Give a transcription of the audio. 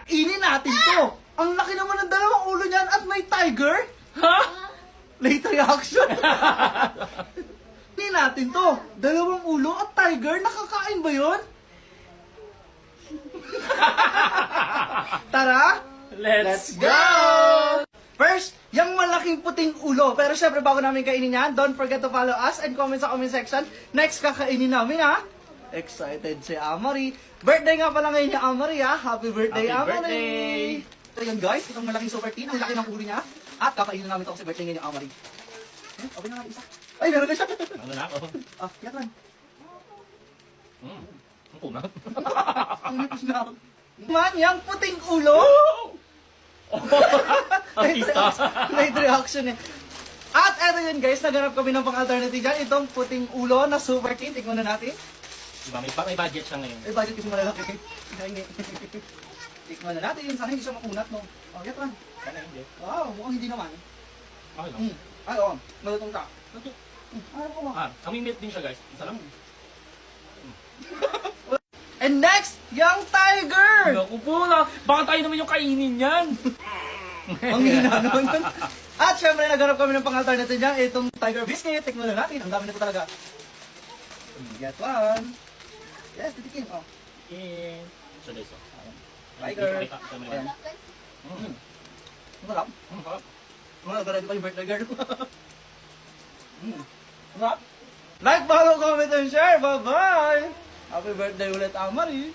Kainin natin to! Ang laki naman ng dalawang ulo niyan at may tiger! Ha? Late reaction! Kainin natin to! Dalawang ulo at tiger? Nakakain ba yun? Tara! Let's go! First, yung malaking puting ulo. Pero syempre bago namin kainin yan, don't forget to follow us and comment sa comment section. Next, kakainin namin ha. Excited si Amari. Birthday nga pala ngayon ni Amari ha. Happy birthday, Happy Amari! birthday! So yun guys, itong malaking super teen, ang laki ng ulo niya. At kakainin namin ito kasi birthday ngayon ni Amari. Open na natin isa. Ay, meron na siya. Ano na ako? Yan lang. Ang kunat. Ang nipis na ako. Man, yung puting ulo. Late reaction eh. At eto yun guys, naganap kami ng pang-alternative dyan. Itong puting ulo na super teen. Tikman na natin. Diba, may budget siya ngayon. Eh, budget kasi malalaki. Hingi. Tikman na natin. Sana hindi siya makunat, no? Oh, yan lang. Sana hindi. Wow, mukhang hindi naman. Okay lang. Ay, oo. Malutong ka. Ay, ako Aming milk din siya guys. Isa lang. And next, yung tiger! Naku po na. Baka tayo naman yung kainin yan. Ang hina naman yun. At syempre, naghanap kami ng pang-alternative dyan. Itong tiger biscuit. Tikman na natin. Ang dami na ito talaga. Get one. Yes, titikin. Oh. Okay. So guys, Tiger. Ayan. Ayan. Masarap. Wala, garado pa yung birthday girl. Masarap. Like, follow, comment, and share. Bye-bye! Happy birthday ulit, Amari!